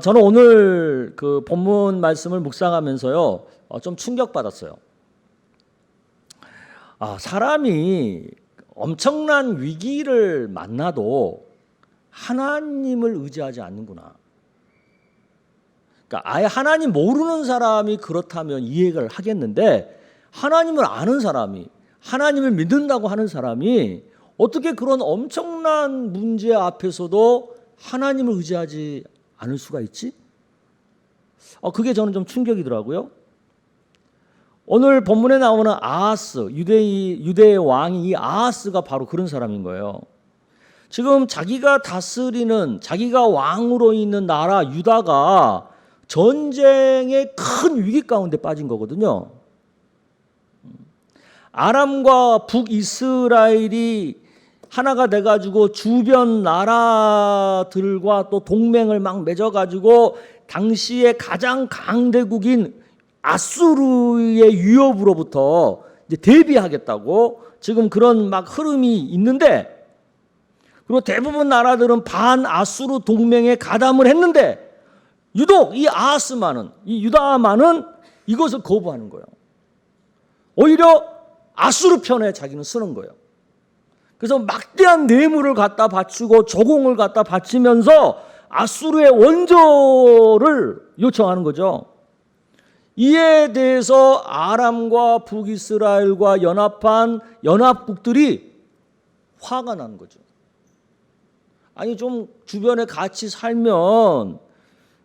저는 오늘 그 본문 말씀을 묵상하면서요, 좀 충격받았어요. 사람이 엄청난 위기를 만나도 하나님을 의지하지 않는구나. 그러니까 아예 하나님 모르는 사람이 그렇다면 이해를 하겠는데, 하나님을 아는 사람이, 하나님을 믿는다고 하는 사람이 어떻게 그런 엄청난 문제 앞에서도 하나님을 의지하지 않을 수가 있지? 그게 저는 좀 충격이더라고요. 오늘 본문에 나오는 아하스, 유대의 왕이 이 아하스가 바로 그런 사람인 거예요. 지금 자기가 다스리는, 자기가 왕으로 있는 나라 유다가 전쟁의 큰 위기 가운데 빠진 거거든요. 아람과 북이스라엘이 하나가 돼가지고 주변 나라들과 또 동맹을 막 맺어가지고 당시에 가장 강대국인 아수르의 위협으로부터 이제 대비하겠다고 지금 그런 막 흐름이 있는데, 그리고 대부분 나라들은 반아수르 동맹에 가담을 했는데 유독 이 아하스만은, 이 유다만은 이것을 거부하는 거예요. 오히려 아수르 편에 자기는 쓰는 거예요. 그래서 막대한 뇌물을 갖다 바치고 조공을 갖다 바치면서 아수르의 원조를 요청하는 거죠. 이에 대해서 아람과 북이스라엘과 연합한 연합국들이 화가 나는 거죠. 아니, 좀 주변에 같이 살면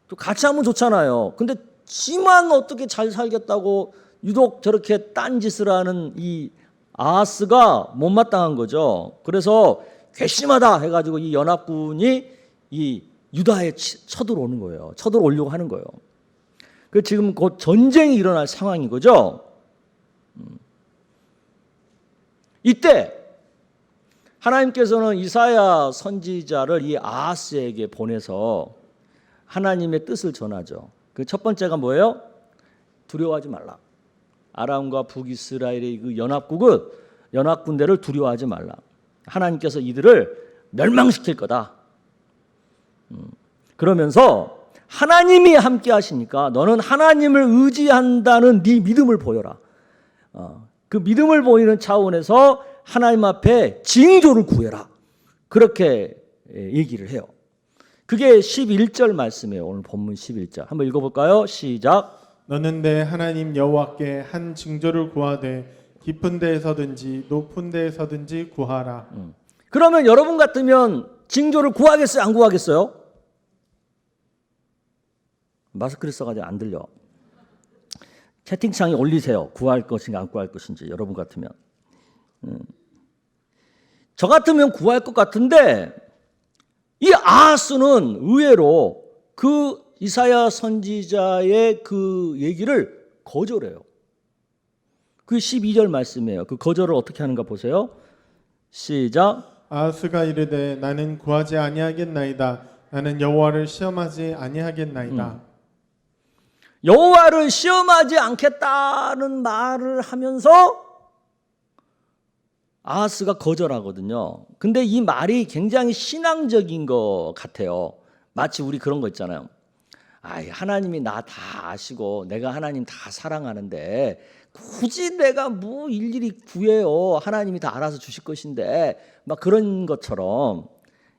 또 같이 하면 좋잖아요. 근데 지만 어떻게 잘 살겠다고 유독 저렇게 딴짓을 하는 이 아하스가 못마땅한 거죠. 그래서 괘씸하다 해가지고 이 연합군이 이 유다에 쳐들어오는 거예요. 쳐들어오려고 하는 거예요. 그 지금 곧 전쟁이 일어날 상황인 거죠. 이때 하나님께서는 이사야 선지자를 이 아하스에게 보내서 하나님의 뜻을 전하죠. 그 첫 번째가 뭐예요? 두려워하지 말라. 아람과 북이스라엘의 그 연합군대를 두려워하지 말라. 하나님께서 이들을 멸망시킬 거다. 그러면서 하나님이 함께 하시니까 너는 하나님을 의지한다는 네 믿음을 보여라. 그 믿음을 보이는 차원에서 하나님 앞에 징조를 구해라. 그렇게 얘기를 해요. 그게 11절 말씀이에요. 오늘 본문 11절. 한번 읽어볼까요? 시작. 너는 내 하나님 여호와께 한 징조를 구하되 깊은 데에서든지 높은 데에서든지 구하라. 그러면 여러분 같으면 징조를 구하겠어요? 안 구하겠어요? 마스크를 써가지고 안 들려. 채팅창에 올리세요. 구할 것인가 안 구할 것인지. 여러분 같으면. 저 같으면 구할 것 같은데 이 아하스는 의외로 그 이사야 선지자의 그 얘기를 거절해요. 그 12절 말씀이에요. 그 거절을 어떻게 하는가 보세요. 시작. 아하스가 이르되 나는 구하지 아니하겠나이다. 나는 여호와를 시험하지 아니하겠나이다. 여호와를 시험하지 않겠다는 말을 하면서 아하스가 거절하거든요. 근데 이 말이 굉장히 신앙적인 것 같아요. 마치 우리 그런 거 있잖아요. 하나님이 나 다 아시고 내가 하나님 다 사랑하는데 굳이 내가 뭐 일일이 구해요. 하나님이 다 알아서 주실 것인데 막 그런 것처럼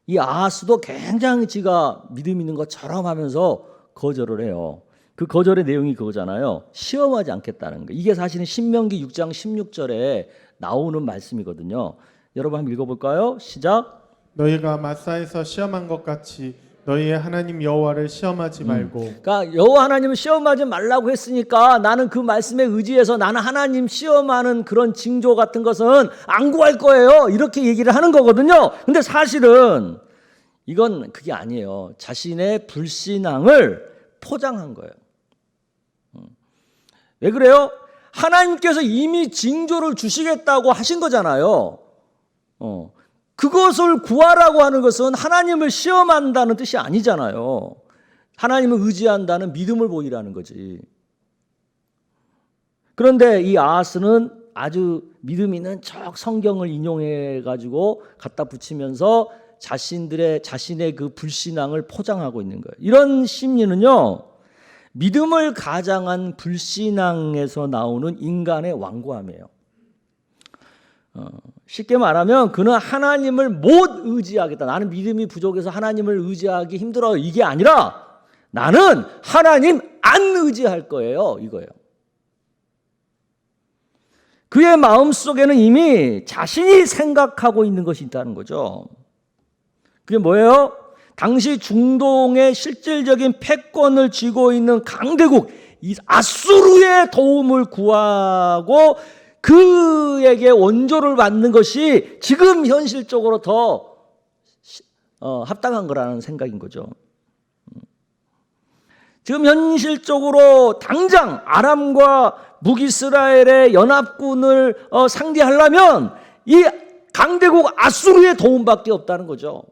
이 아하스도 굉장히 지가 믿음 있는 것처럼 하면서 거절을 해요. 그 거절의 내용이 그거잖아요. 시험하지 않겠다는 거. 이게 사실은 신명기 6장 16절에 나오는 말씀이거든요. 여러분 한번 읽어볼까요? 시작. 너희가 마사에서 시험한 것 같이 너희의 하나님 여호와를 시험하지 말고. 그러니까 여호와 하나님을 시험하지 말라고 했으니까 나는 그 말씀에 의지해서 나는 하나님 시험하는 그런 징조 같은 것은 안 구할 거예요. 이렇게 얘기를 하는 거거든요. 근데 사실은 이건 그게 아니에요. 자신의 불신앙을 포장한 거예요. 왜 그래요? 하나님께서 이미 징조를 주시겠다고 하신 거잖아요. 그것을 구하라고 하는 것은 하나님을 시험한다는 뜻이 아니잖아요. 하나님을 의지한다는 믿음을 보이라는 거지. 그런데 이 아하스는 아주 믿음 있는 척 성경을 인용해 가지고 갖다 붙이면서 자신의 그 불신앙을 포장하고 있는 거예요. 이런 심리는요, 믿음을 가장한 불신앙에서 나오는 인간의 완고함이에요. 쉽게 말하면 그는 하나님을 못 의지하겠다. 나는 믿음이 부족해서 하나님을 의지하기 힘들어요. 이게 아니라 나는 하나님 안 의지할 거예요. 이거예요. 그의 마음속에는 이미 자신이 생각하고 있는 것이 있다는 거죠. 그게 뭐예요? 당시 중동의 실질적인 패권을 쥐고 있는 강대국 이 아수르의 도움을 구하고 그에게 원조를 받는 것이 지금 현실적으로 더 합당한 거라는 생각인 거죠. 지금 현실적으로 당장 아람과 북이스라엘의 연합군을 상대하려면 이 강대국 아수르의 도움밖에 없다는 거죠.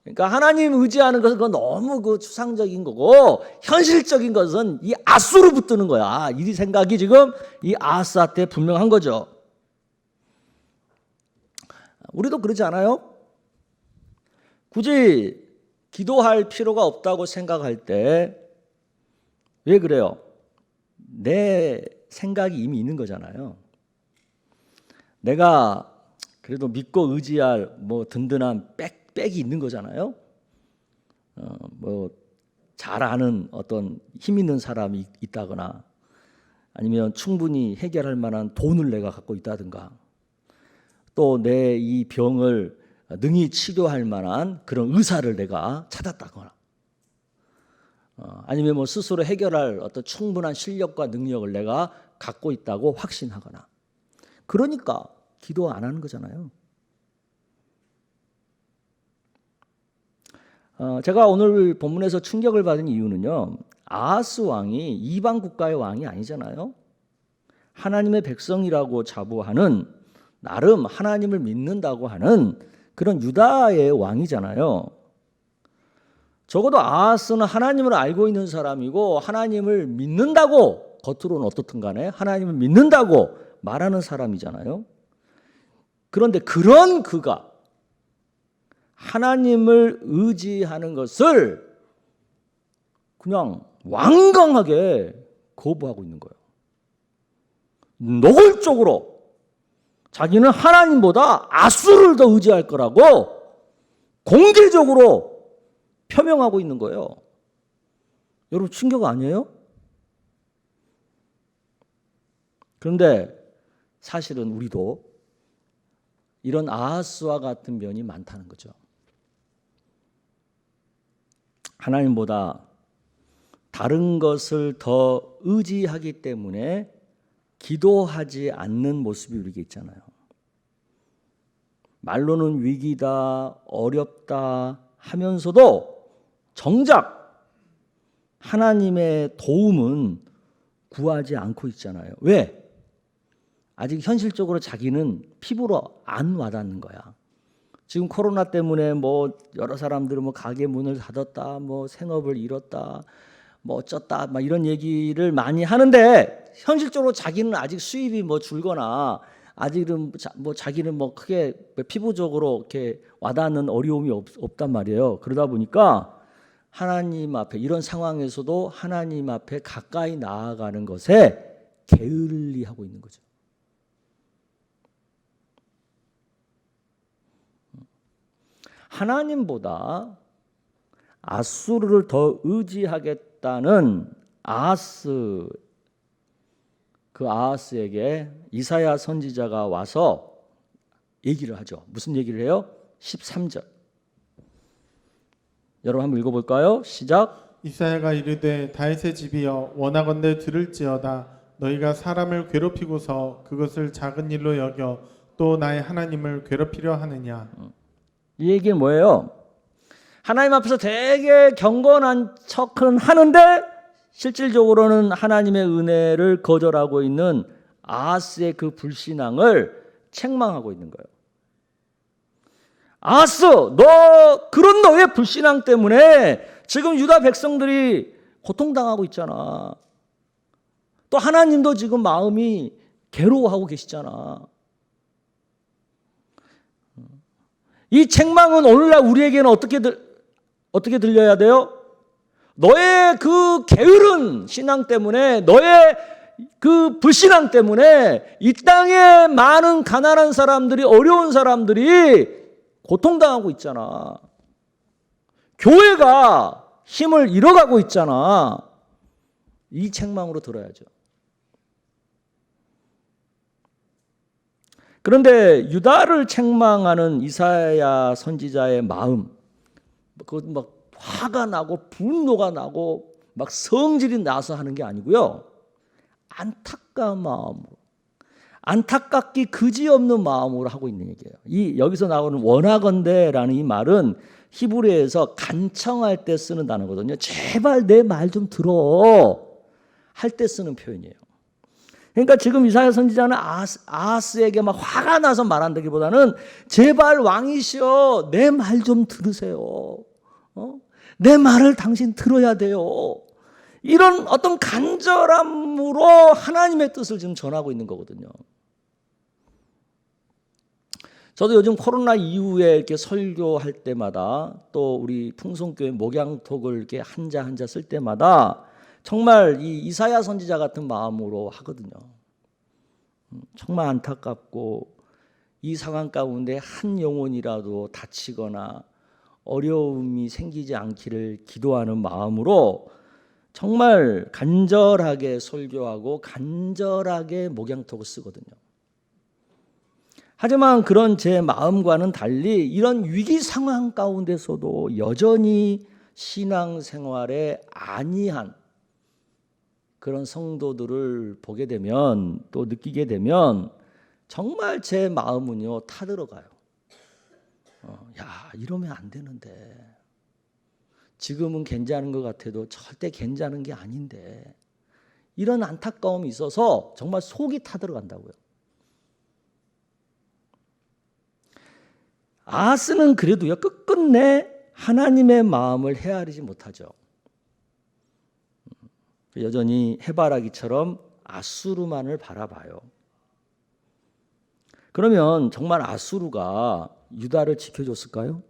그러니까 하나님 의지하는 것은 그건 너무 그 추상적인 거고 현실적인 것은 이 아수르 붙드는 거야. 이 생각이 지금 이 아하스야 때 분명한 거죠. 우리도 그러지 않아요? 굳이 기도할 필요가 없다고 생각할 때 왜 그래요? 내 생각이 이미 있는 거잖아요. 내가 그래도 믿고 의지할 뭐 든든한 백이 있는 거잖아요. 뭐 잘 아는 어떤 힘 있는 사람이 있다거나 아니면 충분히 해결할 만한 돈을 내가 갖고 있다든가 또 내 이 병을 능히 치료할 만한 그런 의사를 내가 찾았다거나 아니면 뭐 스스로 해결할 어떤 충분한 실력과 능력을 내가 갖고 있다고 확신하거나 그러니까 기도 안 하는 거잖아요. 제가 오늘 본문에서 충격을 받은 이유는요. 아하스 왕이 이방 국가의 왕이 아니잖아요. 하나님의 백성이라고 자부하는 나름 하나님을 믿는다고 하는 그런 유다의 왕이잖아요. 적어도 아하스는 하나님을 알고 있는 사람이고 하나님을 믿는다고 겉으로는 어떻든 간에 하나님을 믿는다고 말하는 사람이잖아요. 그런데 그런 그가 하나님을 의지하는 것을 그냥 완강하게 거부하고 있는 거예요. 노골적으로 자기는 하나님보다 아수를 더 의지할 거라고 공개적으로 표명하고 있는 거예요. 여러분 충격 아니에요? 그런데 사실은 우리도 이런 아하스와 같은 면이 많다는 거죠. 하나님보다 다른 것을 더 의지하기 때문에 기도하지 않는 모습이 우리에게 있잖아요. 말로는 위기다, 어렵다 하면서도 정작 하나님의 도움은 구하지 않고 있잖아요. 왜? 아직 현실적으로 자기는 피부로 안 와닿는 거야. 지금 코로나 때문에 뭐 여러 사람들은 뭐 가게 문을 닫았다, 뭐 생업을 잃었다, 뭐 어쩌다, 막 이런 얘기를 많이 하는데 현실적으로 자기는 아직 수입이 뭐 줄거나 아직은 뭐 자기는 뭐 크게 피부적으로 이렇게 와닿는 어려움이 없단 말이에요. 그러다 보니까 하나님 앞에 이런 상황에서도 하나님 앞에 가까이 나아가는 것에 게을리하고 있는 거죠. 하나님보다 아수르를 더 의지하겠다는 아하스, 그 아하스에게 이사야 선지자가 와서 얘기를 하죠. 무슨 얘기를 해요? 13절. 여러분 한번 읽어볼까요? 시작. 이사야가 이르되 다윗의 집이여 원하건대 들을지어다. 너희가 사람을 괴롭히고서 그것을 작은 일로 여겨 또 나의 하나님을 괴롭히려 하느냐. 이 얘기는 뭐예요? 하나님 앞에서 되게 경건한 척은 하는데 실질적으로는 하나님의 은혜를 거절하고 있는 아하스의 그 불신앙을 책망하고 있는 거예요. 아하스, 그런 너의 불신앙 때문에 지금 유다 백성들이 고통당하고 있잖아. 또 하나님도 지금 마음이 괴로워하고 계시잖아. 이 책망은 오늘날 우리에게는 어떻게 들려야 돼요? 너의 그 게으른 신앙 때문에, 너의 그 불신앙 때문에 이 땅에 많은 가난한 사람들이, 어려운 사람들이 고통당하고 있잖아. 교회가 힘을 잃어가고 있잖아. 이 책망으로 들어야죠. 그런데 유다를 책망하는 이사야 선지자의 마음, 그것 막 화가 나고 분노가 나고 막 성질이 나서 하는 게 아니고요. 안타까운 마음으로, 안타깝기 그지없는 마음으로 하고 있는 얘기예요. 여기서 나오는 원하건대라는 이 말은 히브리어에서 간청할 때 쓰는 단어거든요. 제발 내 말 좀 들어 할 때 쓰는 표현이에요. 그러니까 지금 이사야 선지자는 아하스에게 막 화가 나서 말한다기보다는 제발 왕이시여 내 말 좀 들으세요. 내 말을 당신 들어야 돼요. 이런 어떤 간절함으로 하나님의 뜻을 지금 전하고 있는 거거든요. 저도 요즘 코로나 이후에 이렇게 설교할 때마다 또 우리 풍성교회 목양톡을 이렇게 한자 쓸 때마다 정말 이 이사야 선지자 같은 마음으로 하거든요. 정말 안타깝고 이 상황 가운데 한 영혼이라도 다치거나 어려움이 생기지 않기를 기도하는 마음으로 정말 간절하게 설교하고 간절하게 목양톡을 쓰거든요. 하지만 그런 제 마음과는 달리 이런 위기 상황 가운데서도 여전히 신앙생활에 안이한 그런 성도들을 보게 되면, 또 느끼게 되면 정말 제 마음은요 타들어가요. 야, 이러면 안 되는데, 지금은 괜찮은 것 같아도 절대 괜찮은 게 아닌데, 이런 안타까움이 있어서 정말 속이 타들어간다고요. 아하스는 그래도요 끝끝내 하나님의 마음을 헤아리지 못하죠. 여전히 해바라기처럼 아수르만을 바라봐요. 그러면 정말 아수르가 유다를 지켜줬을까요?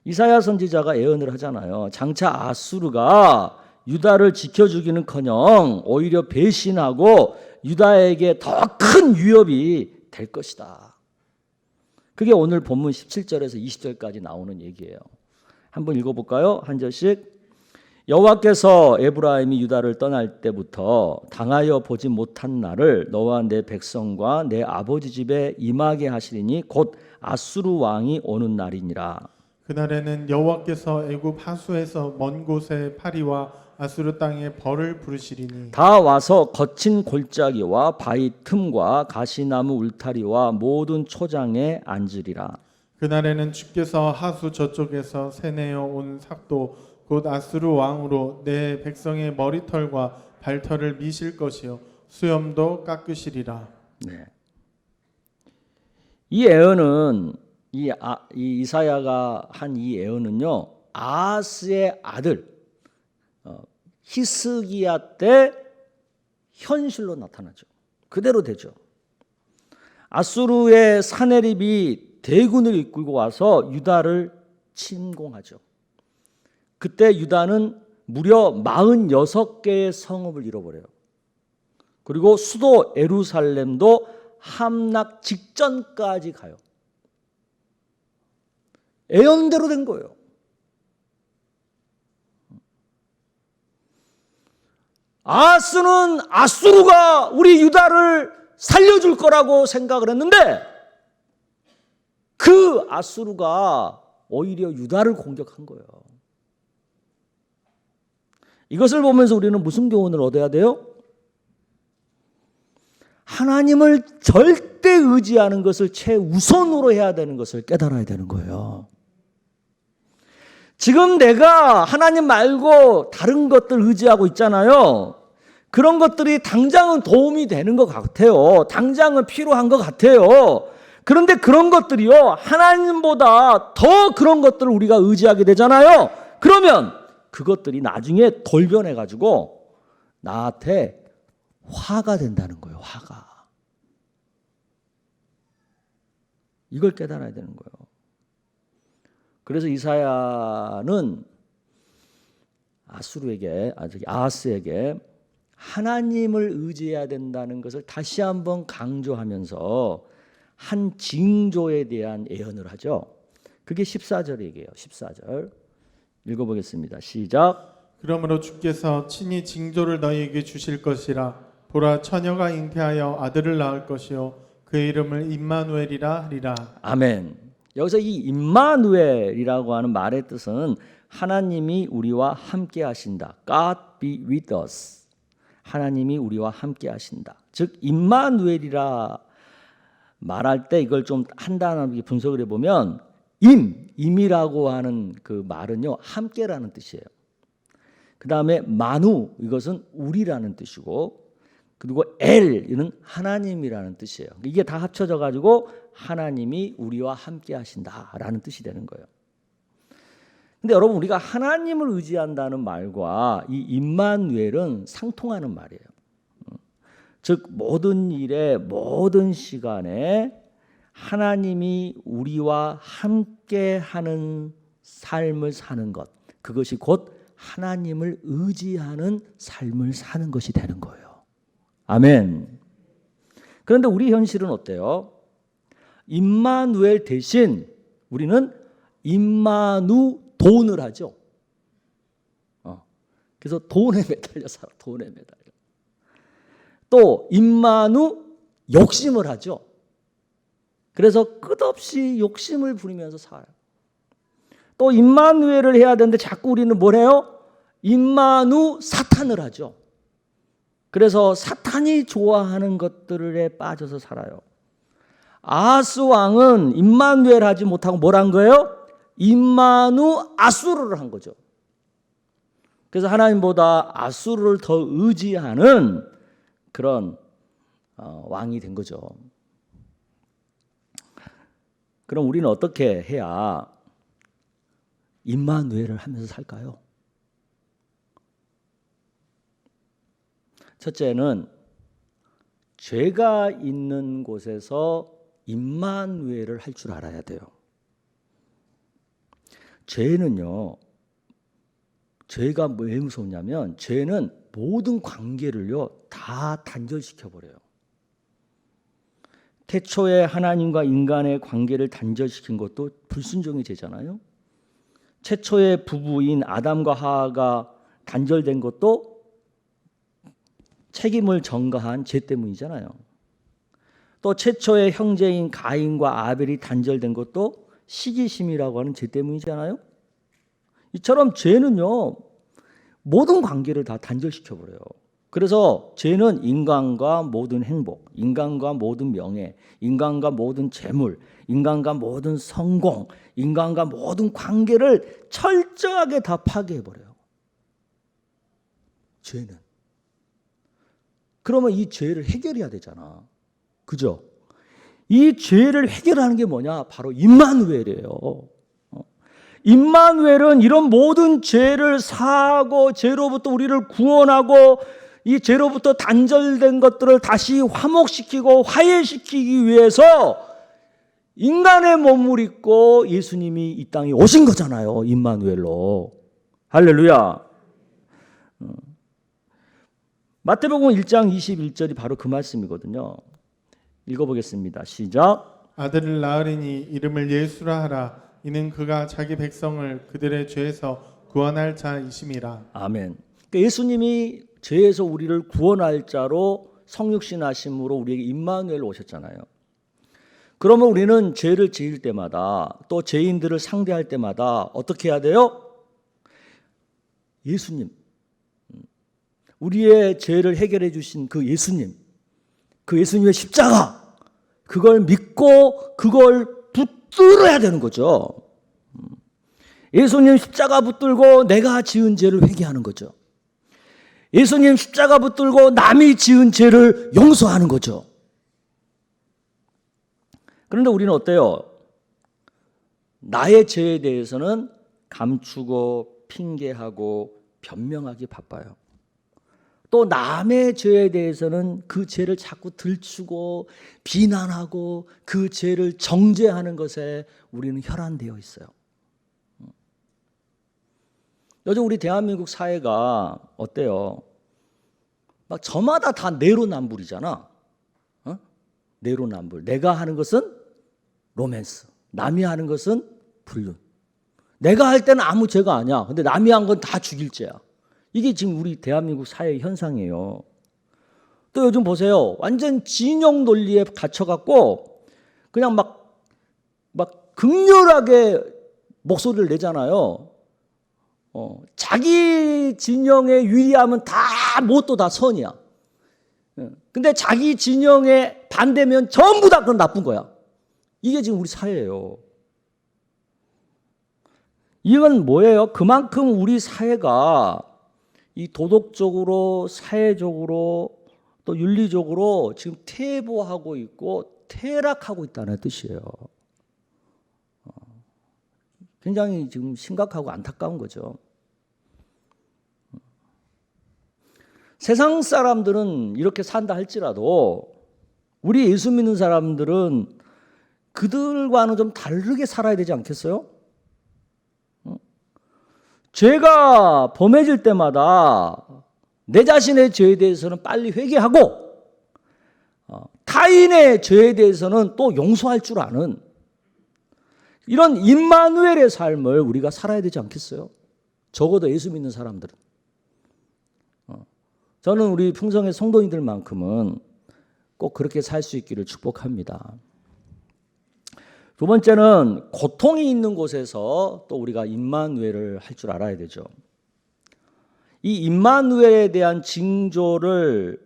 이사야 선지자가 예언을 하잖아요. 장차 아수르가 유다를 지켜주기는커녕 오히려 배신하고 유다에게 더 큰 위협이 될 것이다. 그게 오늘 본문 17절에서 20절까지 나오는 얘기예요. 한번 읽어볼까요? 한 절씩. 여호와께서 에브라임이 유다를 떠날 때부터 당하여 보지 못한 날을 너와 내 백성과 내 아버지 집에 임하게 하시리니 곧 아수르 왕이 오는 날이니라. 그날에는 여호와께서 애굽 하수에서 먼 곳에 파리와 아수르 땅에 벌을 부르시리니 다 와서 거친 골짜기와 바위 틈과 가시나무 울타리와 모든 초장에 앉으리라. 그날에는 주께서 하수 저쪽에서 세내어 온 삭도 곧 아수르 왕으로 내 백성의 머리털과 발털을 미실 것이요 수염도 깎으시리라. 네. 이 예언은 이 이사야가 한 이 예언은요 아하스의 아들 히스기야 때 현실로 나타나죠. 그대로 되죠. 아수르의 사네립이 대군을 이끌고 와서 유다를 침공하죠. 그때 유다는 무려 46개의 성읍을 잃어버려요. 그리고 수도 예루살렘도 함락 직전까지 가요. 예언대로 된 거예요. 아하스는 아수르가 우리 유다를 살려줄 거라고 생각을 했는데 그 아수르가 오히려 유다를 공격한 거예요. 이것을 보면서 우리는 무슨 교훈을 얻어야 돼요? 하나님을 절대 의지하는 것을 최우선으로 해야 되는 것을 깨달아야 되는 거예요. 지금 내가 하나님 말고 다른 것들 의지하고 있잖아요. 그런 것들이 당장은 도움이 되는 것 같아요. 당장은 필요한 것 같아요. 그런데 그런 것들이요, 하나님보다 더 그런 것들을 우리가 의지하게 되잖아요. 그러면 그것들이 나중에 돌변해가지고 나한테 화가 된다는 거예요. 화가. 이걸 깨달아야 되는 거예요. 그래서 이사야는 아하스에게 하나님을 의지해야 된다는 것을 다시 한번 강조하면서 한 징조에 대한 예언을 하죠. 그게 14절 얘기예요. 14절 읽어보겠습니다. 시작. 그러므로 주께서 친히 징조를 너희에게 주실 것이라. 보라, 처녀가 잉태하여 아들을 낳을 것이요 그의 이름을 임마누엘이라 하리라. 아멘. 여기서 이 임마누엘이라고 하는 말의 뜻은 하나님이 우리와 함께 하신다. God be with us. 하나님이 우리와 함께 하신다. 즉 임마누엘이라 말할 때 이걸 좀 한단하게 분석을 해보면 임이라고 하는 그 말은요 함께라는 뜻이에요. 그 다음에 마누 이것은 우리라는 뜻이고, 그리고 이는 하나님이라는 뜻이에요. 이게 다 합쳐져 가지고 하나님이 우리와 함께 하신다라는 뜻이 되는 거예요. 근데 여러분, 우리가 하나님을 의지한다는 말과 이 임마누엘은 상통하는 말이에요. 즉 모든 일에 모든 시간에 하나님이 우리와 함께하는 삶을 사는 것, 그것이 곧 하나님을 의지하는 삶을 사는 것이 되는 거예요. 아멘. 그런데 우리 현실은 어때요? 임마누엘 대신 우리는 임마누돈을 하죠. 그래서 돈에 매달려 살아. 돈에 매달려. 또 임마누 욕심을 하죠. 그래서 끝없이 욕심을 부리면서 살아요. 또 임마누엘을 해야 되는데 자꾸 우리는 뭘 해요? 임마누 사탄을 하죠. 그래서 사탄이 좋아하는 것들에 빠져서 살아요. 아하스 왕은 임마누엘 하지 못하고 뭘 한 거예요? 임마누 아수르를 한 거죠. 그래서 하나님보다 아수르를 더 의지하는 그런 왕이 된 거죠. 그럼 우리는 어떻게 해야 임마누엘을 하면서 살까요? 첫째는 죄가 있는 곳에서 임마누엘을 할 줄 알아야 돼요. 죄는요, 죄가 왜 무섭냐면 죄는 모든 관계를요 다 단절시켜 버려요. 태초에 하나님과 인간의 관계를 단절시킨 것도 불순종의 죄잖아요. 최초의 부부인 아담과 하와가 단절된 것도 책임을 전가한 죄 때문이잖아요. 또 최초의 형제인 가인과 아벨이 단절된 것도 시기심이라고 하는 죄 때문이잖아요. 이처럼 죄는요 모든 관계를 다 단절시켜 버려요. 그래서 죄는 인간과 모든 행복, 인간과 모든 명예, 인간과 모든 재물, 인간과 모든 성공, 인간과 모든 관계를 철저하게 다 파괴해 버려요. 죄는. 그러면 이 죄를 해결해야 되잖아. 그죠? 이 죄를 해결하는 게 뭐냐? 바로 임마누엘이에요. 임마누엘은 이런 모든 죄를 사하고 죄로부터 우리를 구원하고 이 죄로부터 단절된 것들을 다시 화목시키고 화해시키기 위해서 인간의 몸을 입고 예수님이 이 땅에 오신 거잖아요. 임마누엘로. 할렐루야. 마태복음 1장 21절이 바로 그 말씀이거든요. 읽어보겠습니다. 시작. 아들을 낳으리니 이름을 예수라 하라. 이는 그가 자기 백성을 그들의 죄에서 구원할 자이심이라. 아멘. 그러니까 예수님이 죄에서 우리를 구원할 자로 성육신 하심으로 우리에게 임마누엘 오셨잖아요. 그러면 우리는 죄를 지을 때마다 또 죄인들을 상대할 때마다 어떻게 해야 돼요? 예수님, 우리의 죄를 해결해 주신 그 예수님, 그 예수님의 십자가, 그걸 믿고 그걸 붙들어야 되는 거죠. 예수님 십자가 붙들고 내가 지은 죄를 회개하는 거죠. 예수님 십자가 붙들고 남이 지은 죄를 용서하는 거죠. 그런데 우리는 어때요? 나의 죄에 대해서는 감추고 핑계하고 변명하기 바빠요. 또 남의 죄에 대해서는 그 죄를 자꾸 들추고 비난하고 그 죄를 정죄하는 것에 우리는 혈안되어 있어요. 요즘 우리 대한민국 사회가 어때요? 막 저마다 다 내로남불이잖아. 어? 내로남불. 내가 하는 것은 로맨스, 남이 하는 것은 불륜. 내가 할 때는 아무 죄가 아니야. 근데 남이 한 건 다 죽일 죄야. 이게 지금 우리 대한민국 사회의 현상이에요. 또 요즘 보세요. 완전 진영 논리에 갇혀갖고 그냥 막 극렬하게 목소리를 내잖아요. 자기 진영에 유리하면 다 뭣도 다 선이야. 근데 자기 진영에 반대면 전부 다 그건 나쁜 거야. 이게 지금 우리 사회예요. 이건 뭐예요? 그만큼 우리 사회가 이 도덕적으로, 사회적으로, 또 윤리적으로 지금 퇴보하고 있고 퇴락하고 있다는 뜻이에요. 굉장히 지금 심각하고 안타까운 거죠. 세상 사람들은 이렇게 산다 할지라도 우리 예수 믿는 사람들은 그들과는 좀 다르게 살아야 되지 않겠어요? 죄가 범해질 때마다 내 자신의 죄에 대해서는 빨리 회개하고 타인의 죄에 대해서는 또 용서할 줄 아는 이런 임마누엘의 삶을 우리가 살아야 되지 않겠어요? 적어도 예수 믿는 사람들은. 저는 우리 풍성의 성도님들만큼은 꼭 그렇게 살 수 있기를 축복합니다. 두 번째는 고통이 있는 곳에서 또 우리가 임마누엘을 할 줄 알아야 되죠. 이 임마누엘에 대한 징조를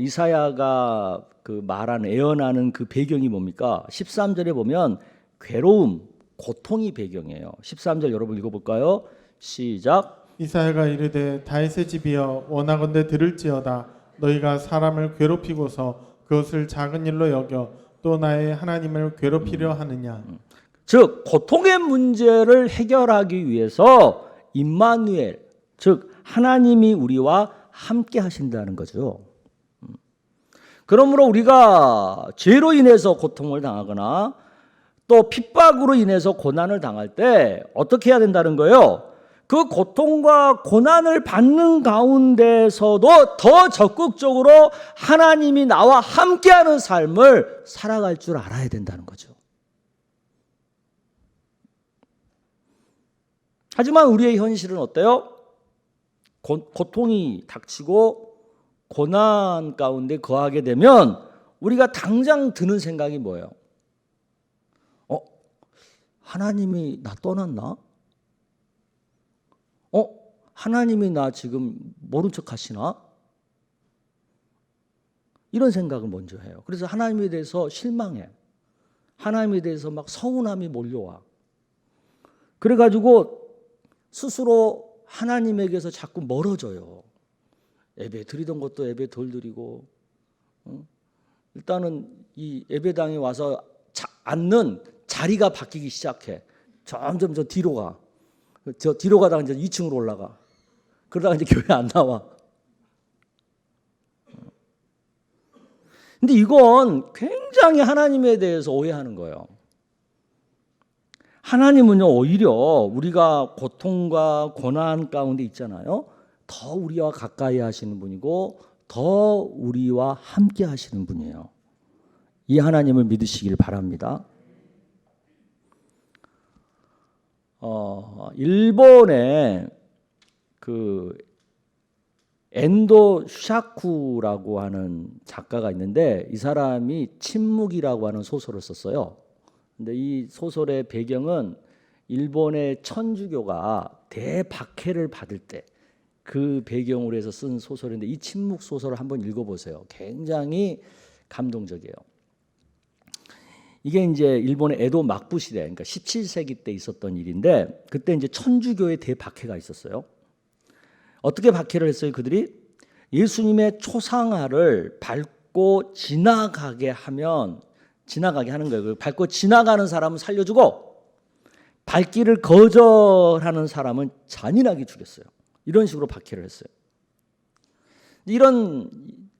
이사야가 그 말하는 예언하는 그 배경이 뭡니까? 13절에 보면 괴로움, 고통이 배경이에요. 13절 여러분 읽어볼까요? 시작. 이사야가 이르되 다윗의 집이여 원하건대 들을지어다. 너희가 사람을 괴롭히고서 그것을 작은 일로 여겨 또 나의 하나님을 괴롭히려 하느냐. 즉 고통의 문제를 해결하기 위해서 임마누엘, 즉 하나님이 우리와 함께 하신다는 거죠. 그러므로 우리가 죄로 인해서 고통을 당하거나 또 핍박으로 인해서 고난을 당할 때 어떻게 해야 된다는 거예요? 그 고통과 고난을 받는 가운데서도 더 적극적으로 하나님이 나와 함께하는 삶을 살아갈 줄 알아야 된다는 거죠. 하지만 우리의 현실은 어때요? 고통이 닥치고 고난 가운데 거하게 되면 우리가 당장 드는 생각이 뭐예요? 하나님이 나 떠났나? 하나님이 나 지금 모른 척 하시나? 이런 생각을 먼저 해요. 그래서 하나님에 대해서 실망해. 하나님에 대해서 막 서운함이 몰려와. 그래가지고 스스로 하나님에게서 자꾸 멀어져요. 예배 드리던 것도 예배 덜 드리고, 일단은 이 예배당에 와서 앉는 자리가 바뀌기 시작해. 점점 저 뒤로 가. 저 뒤로 가다가 이제 2층으로 올라가. 그러다가 이제 교회 안 나와. 근데 이건 굉장히 하나님에 대해서 오해하는 거예요. 하나님은요, 오히려 우리가 고통과 고난 가운데 있잖아요. 더 우리와 가까이 하시는 분이고, 더 우리와 함께 하시는 분이에요. 이 하나님을 믿으시길 바랍니다. 일본에 그 엔도 슈샤쿠라고 하는 작가가 있는데 이 사람이 침묵이라고 하는 소설을 썼어요. 근데 이 소설의 배경은 일본의 천주교가 대박해를 받을 때 그 배경으로 해서 쓴 소설인데 이 침묵 소설을 한번 읽어보세요. 굉장히 감동적이에요. 이게 이제 일본의 에도 막부 시대, 그러니까 17세기 때 있었던 일인데 그때 이제 천주교의 대박해가 있었어요. 어떻게 박해를 했어요? 그들이 예수님의 초상화를 밟고 지나가게 하는 거예요. 밟고 지나가는 사람은 살려주고 밟기를 거절하는 사람은 잔인하게 죽였어요. 이런 식으로 박해를 했어요. 이런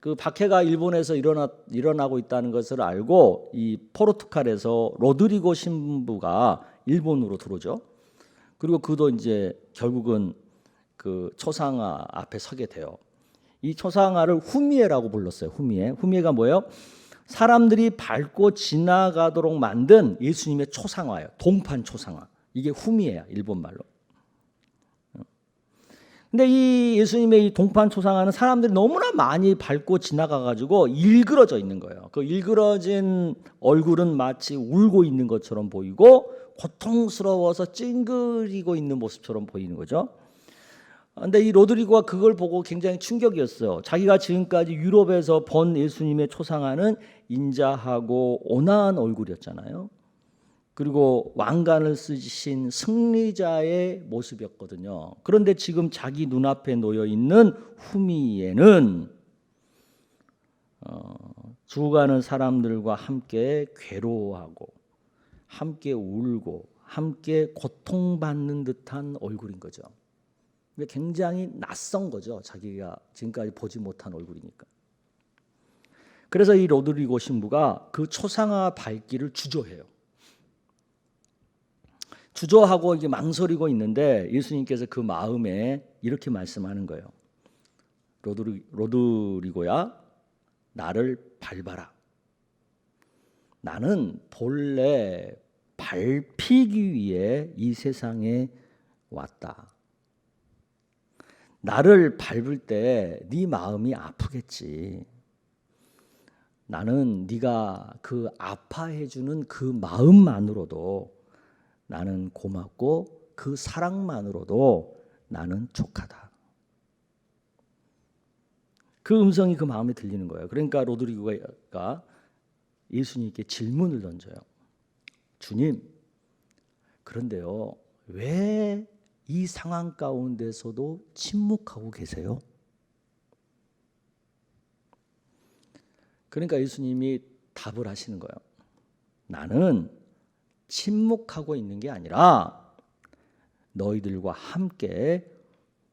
그 박해가 일본에서 일어나고 있다는 것을 알고 이 포르투갈에서 로드리고 신부가 일본으로 들어오죠. 그리고 그도 이제 결국은 그 초상화 앞에 서게 돼요. 이 초상화를 후미에라고 불렀어요. 후미에가 뭐예요? 사람들이 밟고 지나가도록 만든 예수님의 초상화예요. 동판 초상화. 이게 후미에야, 일본 말로. 근데 이 예수님의 이 동판 초상화는 사람들이 너무나 많이 밟고 지나가가지고 일그러져 있는 거예요. 그 일그러진 얼굴은 마치 울고 있는 것처럼 보이고 고통스러워서 찡그리고 있는 모습처럼 보이는 거죠. 근데 이 로드리고가 그걸 보고 굉장히 충격이었어요. 자기가 지금까지 유럽에서 본 예수님의 초상화는 인자하고 온화한 얼굴이었잖아요. 그리고 왕관을 쓰신 승리자의 모습이었거든요. 그런데 지금 자기 눈앞에 놓여 있는 후미에는 죽어가는 사람들과 함께 괴로워하고 함께 울고 함께 고통받는 듯한 얼굴인 거죠. 굉장히 낯선 거죠. 자기가 지금까지 보지 못한 얼굴이니까. 그래서 이 로드리고 신부가 그 초상화 밟기를 주저해요. 주저하고 이제 망설이고 있는데 예수님께서 그 마음에 이렇게 말씀하는 거예요. 로드리고야, 나를 밟아라. 나는 본래 밟히기 위해 이 세상에 왔다. 나를 밟을 때 네 마음이 아프겠지. 나는 네가 그 아파해 주는 그 마음만으로도 나는 고맙고 그 사랑만으로도 나는 족하다. 그 음성이 그 마음에 들리는 거예요. 그러니까 로드리고가 예수님께 질문을 던져요. 주님, 그런데요, 왜 이 상황 가운데서도 침묵하고 계세요? 그러니까 예수님이 답을 하시는 거예요. 나는 침묵하고 있는 게 아니라 너희들과 함께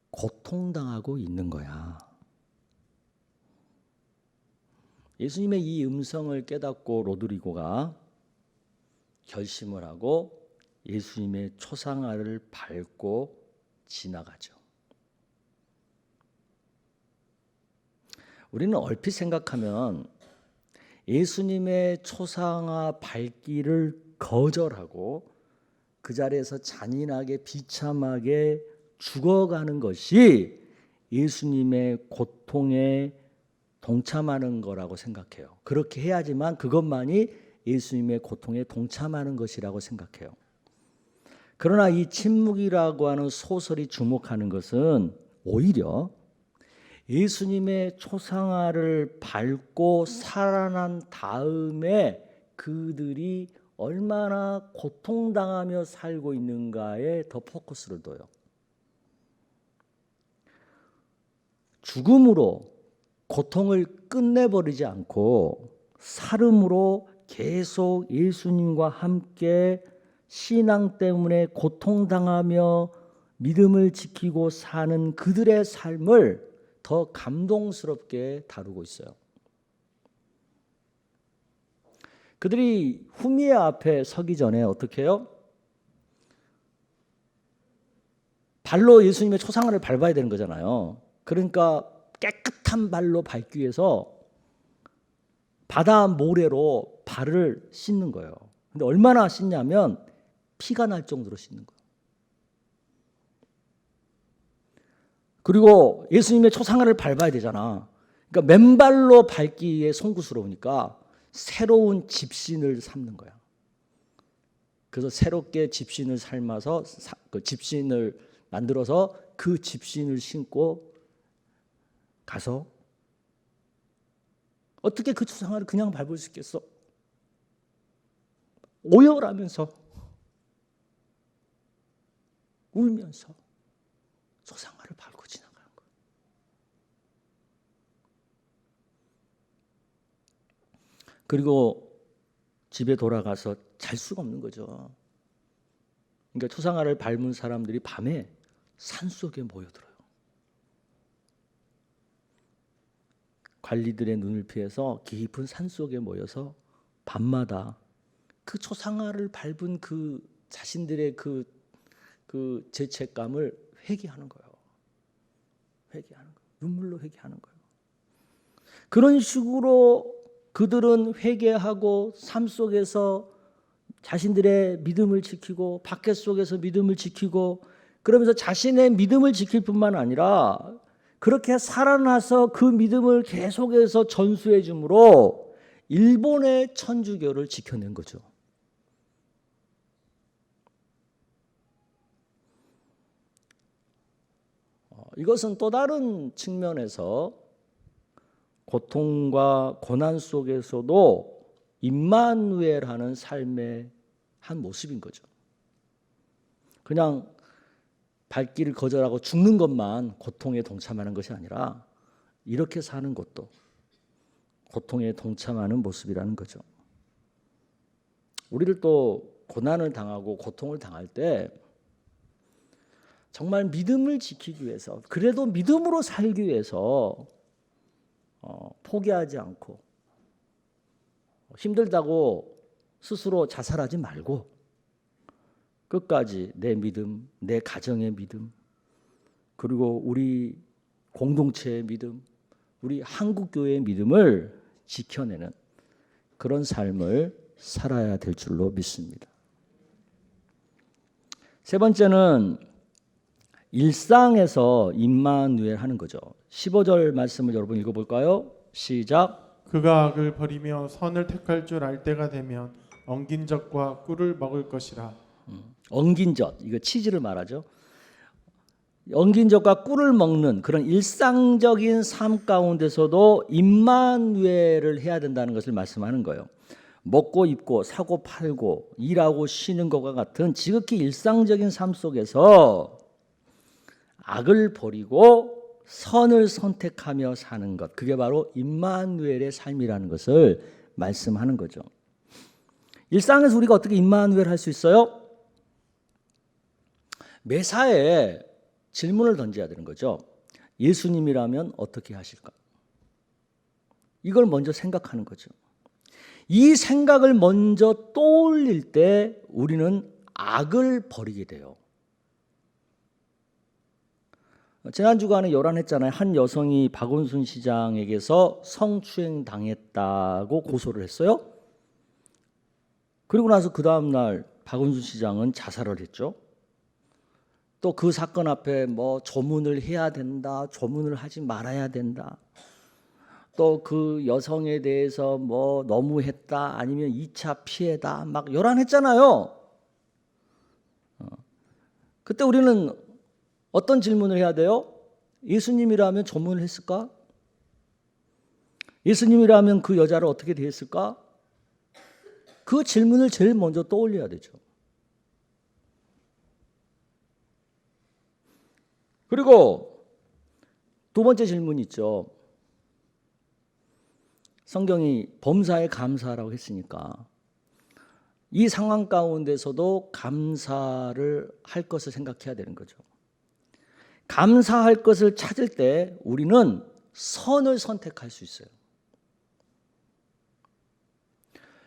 고통당하고 있는 거야. 예수님의 이 음성을 깨닫고 로드리고가 결심을 하고 예수님의 초상화를 밟고 지나가죠. 우리는 얼핏 생각하면 예수님의 초상화 밟기를 거절하고 그 자리에서 잔인하게 비참하게 죽어가는 것이 예수님의 고통에 동참하는 거라고 생각해요. 그렇게 해야지만 그것만이 예수님의 고통에 동참하는 것이라고 생각해요. 그러나 이 침묵이라고 하는 소설이 주목하는 것은 오히려 예수님의 초상화를 밟고 살아난 다음에 그들이 얼마나 고통당하며 살고 있는가에 더 포커스를 둬요. 죽음으로 고통을 끝내버리지 않고 살음으로 계속 예수님과 함께 신앙 때문에 고통당하며 믿음을 지키고 사는 그들의 삶을 더 감동스럽게 다루고 있어요. 그들이 후미에 앞에 서기 전에 어떻게 해요? 발로 예수님의 초상화를 밟아야 되는 거잖아요. 그러니까 깨끗한 발로 밟기 위해서 바다 모래로 발을 씻는 거예요. 근데 얼마나 씻냐면 피가 날 정도로 씻는 거예요. 그리고 예수님의 초상화를 밟아야 되잖아. 그러니까 맨발로 밟기에 송구스러우니까 새로운 집신을 삼는 거야. 그래서 새롭게 집신을 삶아서 그 집신을 만들어서 그 집신을 신고 가서 어떻게 그 초상화를 그냥 밟을 수 있겠어? 오열하면서 울면서 초상화를 밟고 지나가는 거예요. 그리고 집에 돌아가서 잘 수가 없는 거죠. 그러니까 초상화를 밟은 사람들이 밤에 산속에 모여들어요. 관리들의 눈을 피해서 깊은 산 속에 모여서 밤마다 그 초상화를 밟은 그 자신들의 그 죄책감을 회개하는 거예요. 회개하는 거예요. 눈물로 회개하는 거예요. 그런 식으로 그들은 회개하고 삶 속에서 자신들의 믿음을 지키고 밖에 속에서 믿음을 지키고 그러면서 자신의 믿음을 지킬 뿐만 아니라 그렇게 살아나서 그 믿음을 계속해서 전수해 주므로 일본의 천주교를 지켜낸 거죠. 이것은 또 다른 측면에서 고통과 고난 속에서도 임마누엘하는 삶의 한 모습인 거죠. 그냥 발길을 거절하고 죽는 것만 고통에 동참하는 것이 아니라 이렇게 사는 것도 고통에 동참하는 모습이라는 거죠. 우리를 또 고난을 당하고 고통을 당할 때 정말 믿음을 지키기 위해서 그래도 믿음으로 살기 위해서 포기하지 않고 힘들다고 스스로 자살하지 말고 끝까지 내 믿음, 내 가정의 믿음, 그리고 우리 공동체의 믿음, 우리 한국교회의 믿음을 지켜내는 그런 삶을 살아야 될 줄로 믿습니다. 세 번째는 일상에서 임마누엘 하는 거죠. 15절 말씀을 여러분 읽어볼까요? 시작. 그가 악을 버리며 선을 택할 줄 알 때가 되면 엉긴 젖과 꿀을 먹을 것이라. 엉긴 젖, 이거 치즈를 말하죠. 엉긴 젖과 꿀을 먹는 그런 일상적인 삶 가운데서도 임마누엘을 해야 된다는 것을 말씀하는 거예요. 먹고 입고 사고 팔고 일하고 쉬는 것과 같은 지극히 일상적인 삶 속에서 악을 버리고 선을 선택하며 사는 것, 그게 바로 임마누엘의 삶이라는 것을 말씀하는 거죠. 일상에서 우리가 어떻게 임마누엘 할 수 있어요? 매사에 질문을 던져야 되는 거죠. 예수님이라면 어떻게 하실까? 이걸 먼저 생각하는 거죠. 이 생각을 먼저 떠올릴 때 우리는 악을 버리게 돼요. 지난 주간에 요란했잖아요. 한 여성이 박원순 시장에게서 성추행 당했다고 고소를 했어요. 그리고 나서 그 다음 날 박원순 시장은 자살을 했죠. 또 그 사건 앞에 뭐 조문을 해야 된다, 조문을 하지 말아야 된다. 또 그 여성에 대해서 뭐 너무했다, 아니면 2차 피해다, 막 요란했잖아요. 그때 우리는 어떤 질문을 해야 돼요? 예수님이라면 조문을 했을까? 예수님이라면 그 여자를 어떻게 대했을까? 그 질문을 제일 먼저 떠올려야 되죠. 그리고 두 번째 질문이 있죠. 성경이 범사에 감사하라고 했으니까 이 상황 가운데서도 감사를 할 것을 생각해야 되는 거죠. 감사할 것을 찾을 때 우리는 선을 선택할 수 있어요.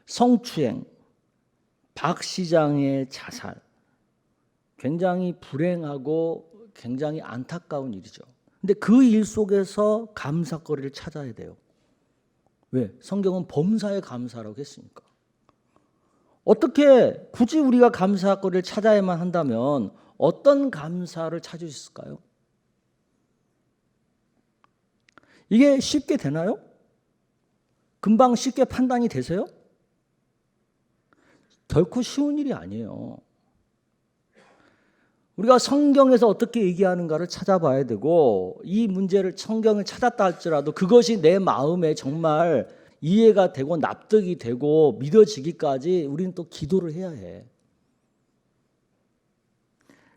성추행, 박 시장의 자살, 굉장히 불행하고 굉장히 안타까운 일이죠. 근데 그 일 속에서 감사거리를 찾아야 돼요. 왜? 성경은 범사에 감사라고 했으니까. 어떻게 굳이 우리가 감사거리를 찾아야만 한다면 어떤 감사를 찾을 수 있을까요? 이게 쉽게 되나요? 금방 쉽게 판단이 되세요? 결코 쉬운 일이 아니에요. 우리가 성경에서 어떻게 얘기하는가를 찾아봐야 되고 이 문제를 성경을 찾았다 할지라도 그것이 내 마음에 정말 이해가 되고 납득이 되고 믿어지기까지 우리는 또 기도를 해야 해.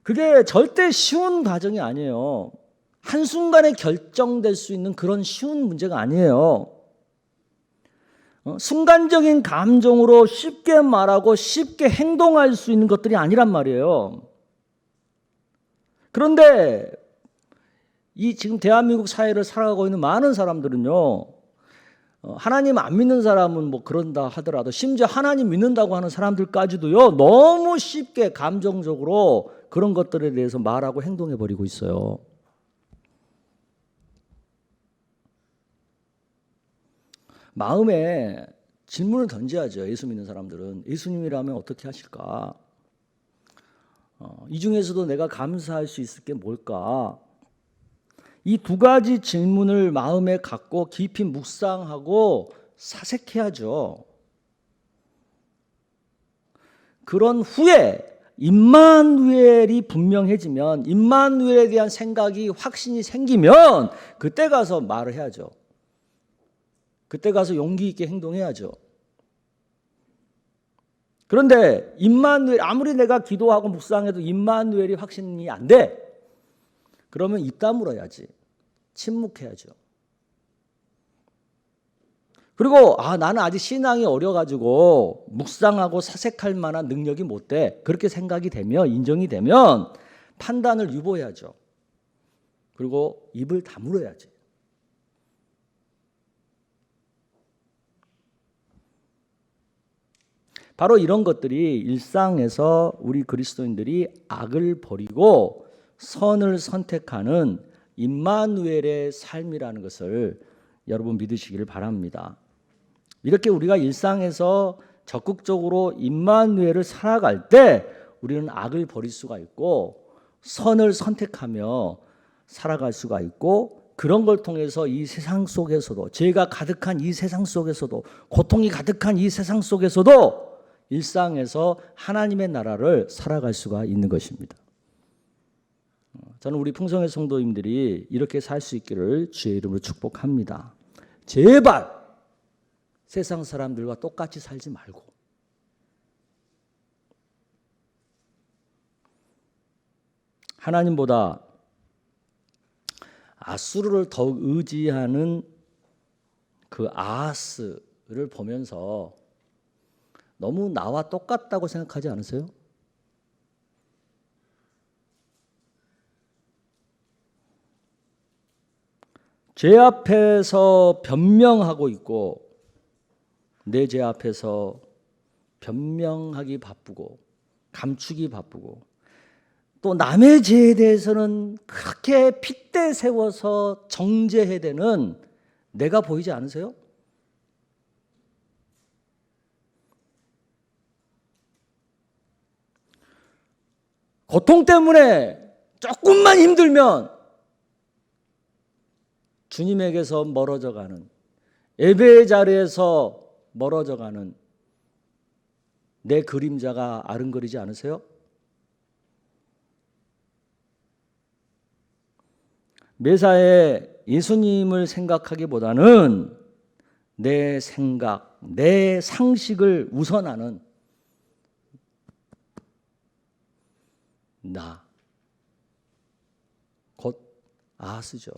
그게 절대 쉬운 과정이 아니에요. 한순간에 결정될 수 있는 그런 쉬운 문제가 아니에요. 순간적인 감정으로 쉽게 말하고 쉽게 행동할 수 있는 것들이 아니란 말이에요. 그런데 이 지금 대한민국 사회를 살아가고 있는 많은 사람들은요, 하나님 안 믿는 사람은 뭐 그런다 하더라도 심지어 하나님 믿는다고 하는 사람들까지도요, 너무 쉽게 감정적으로 그런 것들에 대해서 말하고 행동해 버리고 있어요. 마음에 질문을 던져야죠. 예수 믿는 사람들은 예수님이라면 어떻게 하실까? 이 중에서도 내가 감사할 수 있을 게 뭘까? 이 두 가지 질문을 마음에 갖고 깊이 묵상하고 사색해야죠. 그런 후에 임마누엘이 분명해지면, 임마누엘에 대한 생각이 확신이 생기면 그때 가서 말을 해야죠. 그때 가서 용기 있게 행동해야죠. 그런데 임마누엘, 아무리 내가 기도하고 묵상해도 임마누엘이 확신이 안 돼. 그러면 입 다물어야지. 침묵해야죠. 그리고 나는 아직 신앙이 어려가지고 묵상하고 사색할 만한 능력이 못 돼. 그렇게 생각이 되면, 인정이 되면 판단을 유보해야죠. 그리고 입을 다물어야지. 바로 이런 것들이 일상에서 우리 그리스도인들이 악을 버리고 선을 선택하는 임마누엘의 삶이라는 것을 여러분 믿으시기를 바랍니다. 이렇게 우리가 일상에서 적극적으로 임마누엘을 살아갈 때 우리는 악을 버릴 수가 있고 선을 선택하며 살아갈 수가 있고, 그런 걸 통해서 이 세상 속에서도, 죄가 가득한 이 세상 속에서도, 고통이 가득한 이 세상 속에서도 일상에서 하나님의 나라를 살아갈 수가 있는 것입니다. 저는 우리 풍성의 성도님들이 이렇게 살 수 있기를 주의 이름으로 축복합니다. 제발 세상 사람들과 똑같이 살지 말고, 하나님보다 아수르를 더욱 의지하는 그 아하스를 보면서 너무 나와 똑같다고 생각하지 않으세요? 죄 앞에서 변명하고 있고, 내 죄 앞에서 변명하기 바쁘고 감추기 바쁘고, 또 남의 죄에 대해서는 그렇게 핏대 세워서 정죄해야 되는 내가 보이지 않으세요? 고통 때문에 조금만 힘들면 주님에게서 멀어져 가는, 예배의 자리에서 멀어져 가는 내 그림자가 아른거리지 않으세요? 매사에 예수님을 생각하기보다는 내 생각, 내 상식을 우선하는 나, 곧 아하스죠.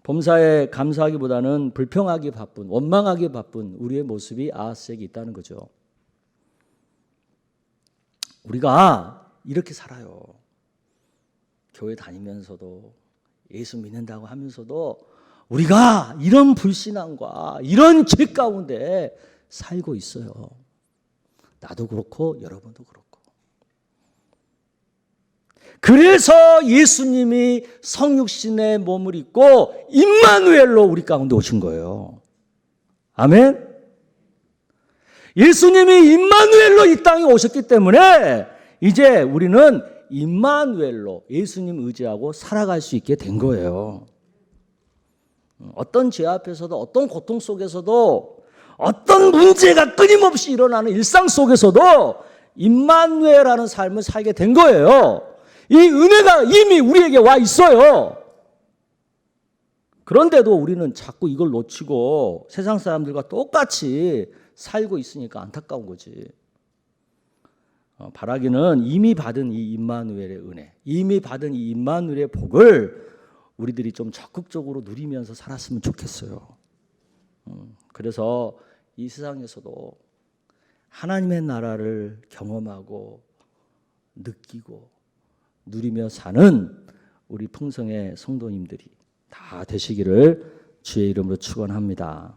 범사에 감사하기보다는 불평하기 바쁜, 원망하기 바쁜 우리의 모습이 아하스에게 있다는 거죠. 우리가 이렇게 살아요. 교회 다니면서도, 예수 믿는다고 하면서도 우리가 이런 불신앙과 이런 죄 가운데 살고 있어요. 나도 그렇고 여러분도 그렇고. 그래서 예수님이 성육신의 몸을 입고 임마누엘로 우리 가운데 오신 거예요. 아멘. 예수님이 임마누엘로 이 땅에 오셨기 때문에 이제 우리는 임마누엘로 예수님 의지하고 살아갈 수 있게 된 거예요. 어떤 죄 앞에서도, 어떤 고통 속에서도, 어떤 문제가 끊임없이 일어나는 일상 속에서도 임마누엘이라는 삶을 살게 된 거예요. 이 은혜가 이미 우리에게 와 있어요. 그런데도 우리는 자꾸 이걸 놓치고 세상 사람들과 똑같이 살고 있으니까 안타까운 거지. 바라기는 이미 받은 이 임마누엘의 은혜, 이미 받은 이 임마누엘의 복을 우리들이 좀 적극적으로 누리면서 살았으면 좋겠어요. 그래서 이 세상에서도 하나님의 나라를 경험하고 느끼고 누리며 사는 우리 풍성의 성도님들이 다 되시기를 주의 이름으로 축원합니다.